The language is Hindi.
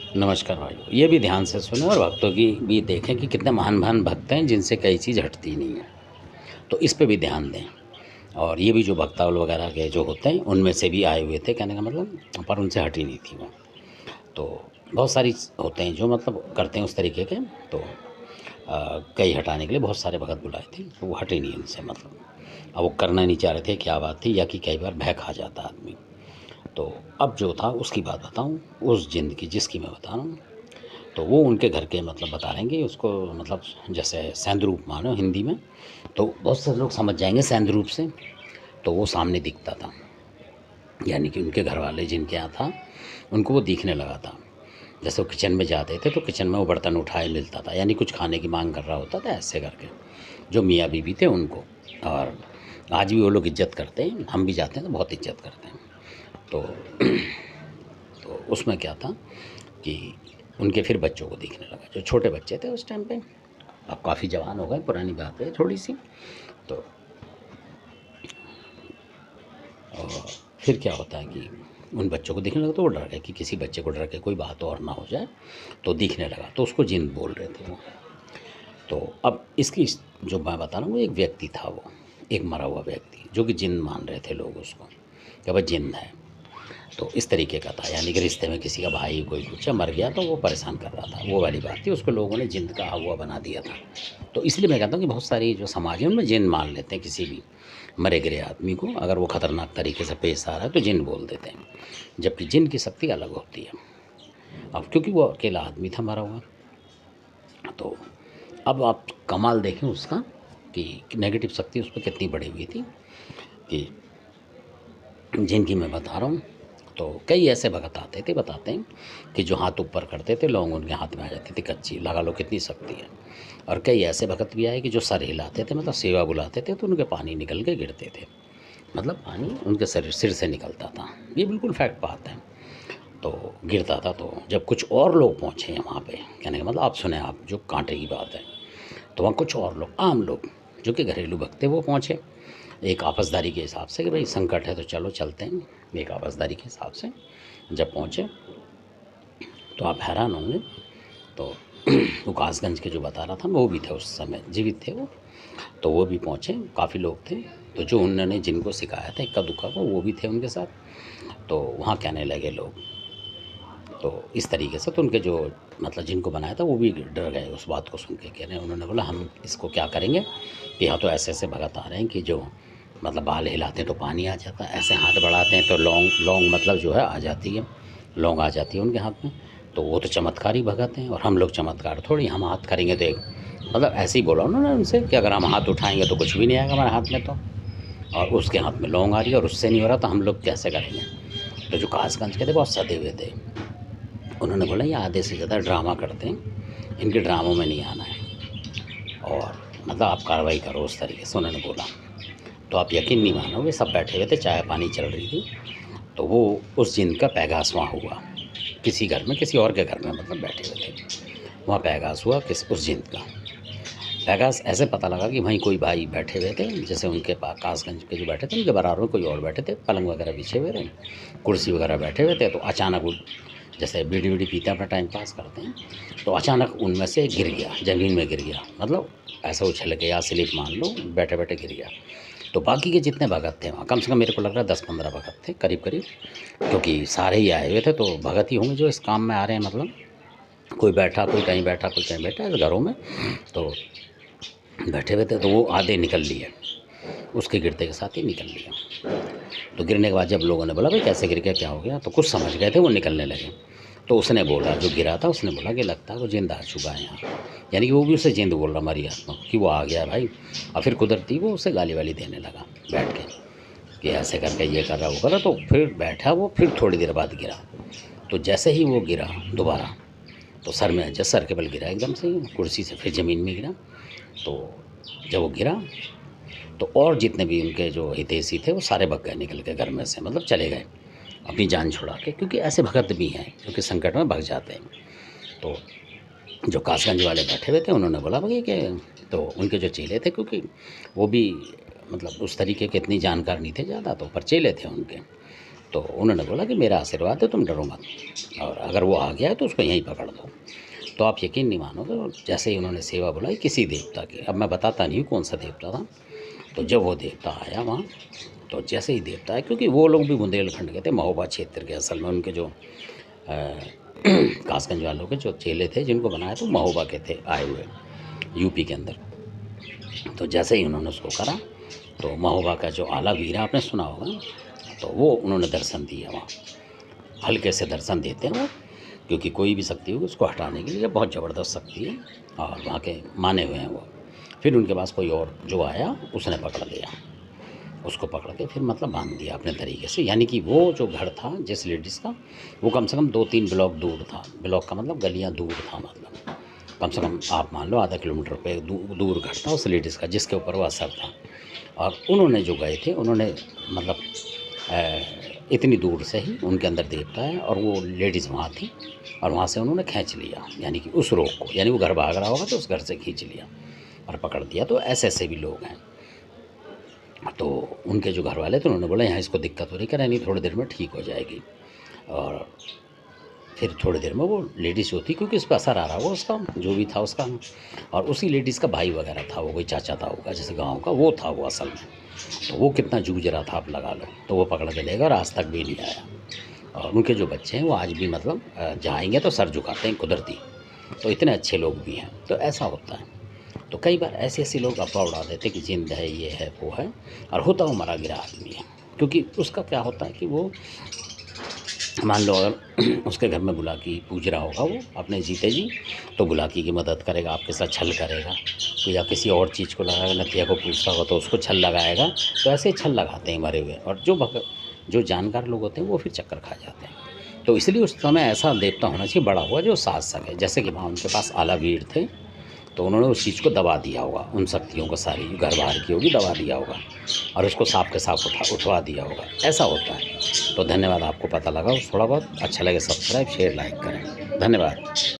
नमस्कार भाइयों, ये भी ध्यान से सुने और भक्तों की भी देखें कि कितने महान महान भक्त हैं जिनसे कई चीज़ हटती नहीं है। तो इस पे भी ध्यान दें। और ये भी जो भक्तावल वगैरह के जो होते हैं उनमें से भी आए हुए थे, कहने का मतलब, पर उनसे हटी नहीं थी वो। तो बहुत सारी होते हैं जो मतलब करते हैं उस तरीके के। तो कई हटाने के लिए बहुत सारे भगत बुलाए थे, तो वो हटे नहीं उनसे मतलब। अब वो करना नहीं चाह रहे थे, क्या बात थी, या कि कई बार भय खा जाता आदमी। तो अब जो था उसकी बात बताऊँ, उस जिंद की जिसकी मैं बता रहा हूँ। तो वो उनके घर के मतलब बता रहे हैं कि उसको मतलब जैसे सैंद्रूप मानो हिंदी में, तो बहुत से लोग समझ जाएंगे सैंद्रूप से। तो वो सामने दिखता था, यानी कि उनके घर वाले जिनके यहाँ था उनको वो दिखने लगा था। जैसे वो किचन में जाते थे तो किचन में वो बर्तन उठाए मिलता था, यानी कुछ खाने की मांग कर रहा होता था, ऐसे करके जो मियाँ बीवी थे उनको। और आज भी वो लोग इज्जत करते हैं, हम भी जाते हैं तो बहुत इज्जत करते हैं। तो तो उसमें क्या था कि उनके फिर बच्चों को दिखने लगा, जो छोटे बच्चे थे उस टाइम पे। अब काफ़ी जवान हो गए, पुरानी बात है थोड़ी सी। तो और फिर क्या होता है कि उन बच्चों को दिखने लगा, तो वो डर गए कि किसी बच्चे को डर के कोई बात और ना हो जाए। तो दिखने लगा, तो उसको जिन बोल रहे थे वो। तो अब इसकी जो मैं बता रहा हूँ, वो एक व्यक्ति था, वो एक मरा हुआ व्यक्ति जो कि जिन मान रहे थे लोग उसको, कि भाई जिन है। तो इस तरीके का था, यानी कि रिश्ते में किसी का भाई कोई कुछ मर गया तो वो परेशान कर रहा था, वो वाली बात थी। उसको लोगों ने जिन का हुआ बना दिया था। तो इसलिए मैं कहता हूँ कि बहुत सारी जो समाज है उनमें जिन मान लेते हैं किसी भी मरे गिरे आदमी को। अगर वो खतरनाक तरीके से पेश आ रहा है तो जिन बोल देते हैं, जबकि जिन की शक्ति अलग होती है। अब क्योंकि वो अकेला आदमी था मरा हुआ। तो अब आप कमाल देखें उसका कि नेगेटिव शक्ति उस पर कितनी बढ़ी हुई थी। कि जिनकी मैं बता रहा हूँ, तो कई ऐसे भगत आते थे, बताते हैं कि जो हाथ ऊपर करते थे लौंग उनके हाथ में आ जाती थी कच्ची, लगा लो कितनी शक्ति है। और कई ऐसे भगत भी आए कि जो सर हिलाते थे, मतलब सेवा बुलाते थे, तो उनके पानी निकल के गिरते थे, मतलब पानी उनके सिर से निकलता था। ये बिल्कुल फैक्ट बात है। तो गिरता था, तो जब कुछ और लोग पहुँचे हैं वहाँ पे, कहने का मतलब आप सुने, आप जो कांटे की बात है, तो वहाँ कुछ और लोग, आम लोग जो कि घरेलू भक्त थे, वो पहुँचे एक आपसदारी के हिसाब से कि भाई संकट है तो चलो चलते हैं। एक आपसदारी के हिसाब से जब पहुँचे तो आप हैरान होंगे। तो वो कासगंज के जो बता रहा था, वो भी थे उस समय, जीवित थे वो। तो वो भी पहुँचे, काफ़ी लोग थे। तो जो उन्होंने जिनको सिखाया था इक्का दुक्का को, वो भी थे उनके साथ। तो वहाँ कहने लगे लोग, तो इस तरीके से, तो उनके जो मतलब जिनको बनाया था वो भी डर गए उस बात को सुन के। कह रहे हैं, उन्होंने बोला हम इसको क्या करेंगे कि यहाँ तो ऐसे ऐसे भगत आ रहे हैं कि जो मतलब बाल हिलाते हैं तो पानी आ जाता है, ऐसे हाथ बढ़ाते हैं तो लौंग लौंग मतलब जो है आ जाती है, लौंग आ जाती है उनके हाथ में। तो वो तो चमत्कारी भगत हैं और हम लोग चमत्कार थोड़ी, हम हाथ करेंगे तो एक मतलब ऐसे ही बोला उन्होंने उनसे कि अगर हम हाथ उठाएंगे तो कुछ भी नहीं आएगा हमारे हाथ में। तो और उसके हाथ में लौंग आ रही है और उससे नहीं हो रहा, तो हम लोग कैसे करेंगे। तो जो कासगंज के थे बहुत सदे हुए थे, उन्होंने बोला ये आधे से ज़्यादा ड्रामा करते हैं, इनके ड्रामों में नहीं आना है, और मतलब आप कार्रवाई करो उस तरीके से उन्होंने बोला। तो आप यकीन नहीं मानोगे, सब बैठे हुए थे, चाय पानी चल रही थी। तो वो उस जिन का पैगास वहाँ हुआ, किसी घर में, किसी और के घर में, मतलब बैठे हुए थे वहाँ पैगास हुआ किस उस जिन का। पैगास ऐसे पता लगा कि वहीं कोई भाई बैठे हुए थे, जैसे उनके पास कासगंज के जो बैठे थे उनके बराबर में कोई और बैठे थे, पलंग वगैरह बिछे हुए थे, कुर्सी वगैरह बैठे हुए थे। तो अचानक वो जैसे बीड़ी वीड़ी पीते हैं अपना टाइम पास करते हैं, तो अचानक उनमें से गिर गया, ज़मीन में गिर गया, मतलब ऐसा उछल के या स्लिप मान लो, बैठे बैठे गिर गया। तो बाकी के जितने भगत थे वहाँ, कम से कम मेरे को लग रहा है 10-15 भगत थे करीब करीब, क्योंकि सारे ही आए हुए थे। तो भगत ही होंगे जो इस काम में आ रहे हैं, मतलब कोई बैठा, कोई कहीं बैठा, कोई कहीं बैठा, इस घरों में। तो बैठे हुए थे, तो वो आधे निकल लिए, उसके गिरते के साथ ही निकल लिया। तो गिरने के बाद जब लोगों ने बोला भाई कैसे गिर गया, क्या हो गया, तो कुछ समझ गए थे, वो निकलने लगे। तो उसने बोला, जो गिरा था उसने बोला कि लगता है वो जिंदा आ चुका है यहाँ, यानी कि वो भी उसे जिंद बोल रहा, मरी आत्मा को, कि वो आ गया भाई। और फिर कुदरती वो उसे गाली वाली देने लगा बैठ के, कि ऐसे करके ये कर रहा वो कर रहा। तो फिर बैठा वो, फिर थोड़ी देर बाद गिरा। तो जैसे ही वो गिरा दोबारा, तो सर में, जैसे सर के बल गिरा एकदम से ही, कुर्सी से फिर ज़मीन में गिरा। तो जब वो गिरा, तो और जितने भी उनके जो हितैषी थे वो सारे भग गए निकल के घर में से, मतलब चले गए अपनी जान छुड़ा के, क्योंकि ऐसे भगत भी हैं जो कि संकट में भग जाते हैं। तो जो कासगंज वाले बैठे हुए थे उन्होंने बोला भाई कि, तो उनके जो चेले थे, क्योंकि वो भी मतलब उस तरीके के इतनी जानकार नहीं थे ज़्यादा, तो पर चेले थे उनके। तो उन्होंने बोला कि मेरा आशीर्वाद है, तुम डरो मत, और अगर वो आ गया है तो उसको यहीं पकड़ दो। तो आप यकीन नहीं मानोगे, और जैसे ही उन्होंने सेवा बुलाई किसी देवता की, अब मैं बताता नहीं हूँ कौन सा देवता था, तो जब वो देवता आया वहाँ, तो जैसे ही देवता आया, क्योंकि वो लोग भी बुंदेलखंड के थे, महोबा क्षेत्र के, असल में उनके जो कासगंज वालों के जो चेले थे जिनको बनाया, तो महोबा के थे आए हुए, यूपी के अंदर। तो जैसे ही उन्होंने उसको करा, तो महोबा का जो आला वीरा आपने सुना होगा, तो वो उन्होंने दर्शन दिया वहाँ। हल्के से दर्शन देते हैं वो, क्योंकि कोई भी शक्ति होगी उसको हटाने के लिए बहुत ज़बरदस्त शक्ति है, और वहाँ के माने हुए हैं वो। फिर उनके पास कोई और जो आया उसने पकड़ लिया, उसको पकड़ के फिर मतलब बांध दिया अपने तरीके से। यानी कि वो जो घर था जिस लेडीज़ का, वो कम से कम 2-3 ब्लॉक दूर था। ब्लॉक का मतलब गलियाँ दूर था, मतलब कम से कम आप मान लो आधा किलोमीटर पे दूर घर था उस लेडीज़ का, जिसके ऊपर वो असर था। और उन्होंने जो गए थे, उन्होंने मतलब इतनी दूर से ही उनके अंदर देवता है, और वो लेडीज़ वहाँ थी, और वहाँ से उन्होंने खींच लिया, यानी कि उस रोग को, यानी वो घर भाग रहा होगा तो उस घर से खींच लिया और पकड़ दिया। तो ऐसे ऐसे भी लोग हैं। तो उनके जो घर वाले थे उन्होंने बोला यहाँ इसको दिक्कत हो रही, कह रहे नहीं थोड़ी देर में ठीक हो जाएगी। और फिर थोड़ी देर में वो लेडीज़ जो थी, क्योंकि इस पर असर आ रहा होगा उसका, जो भी था उसका, और उसी लेडीज़ का भाई वगैरह था, वो कोई चाचा था होगा जैसे गाँव का, वो था वो असल में। तो वो कितना जूझ रहा था आप लगा लो, तो वो पकड़ के ले गया और आज तक भी नहीं आया। और उनके जो बच्चे हैं वो आज भी मतलब जाएंगे तो सर झुकाते हैं कुदरती। तो इतने अच्छे लोग भी हैं। तो ऐसा होता है। तो कई बार ऐसे ऐसे लोग अफवाह उड़ा देते हैं कि जिंद है, ये है, वो है, और होता वो मरा गिरा आदमी है। क्योंकि उसका क्या होता है कि वो मान लो अगर उसके घर में बुलाकी पूज रहा होगा वो अपने जीते जी, तो बुलाकी की मदद करेगा, आपके साथ छल करेगा, तो या किसी और चीज़ को लगाएगा, नतिया को पूछता होगा तो उसको छल लगाएगा। तो ऐसे छल लगाते हैं मरे हुए, और जो जानकार लोग होते हैं वो फिर चक्कर खा जाते हैं। तो इसलिए उस समय ऐसा देवता होना चाहिए बड़ा हुआ जो साथ सके। जैसे कि वहाँ उनके पास आला वीर थे, तो उन्होंने उस चीज़ को दबा दिया होगा, उन शक्तियों को सारी जो घर बाहर की होगी दबा दिया होगा, और उसको साफ के साफ उठवा दिया होगा। ऐसा होता है। तो धन्यवाद, आपको पता लगा थोड़ा बहुत। अच्छा लगे सब्सक्राइब शेयर लाइक करें। धन्यवाद।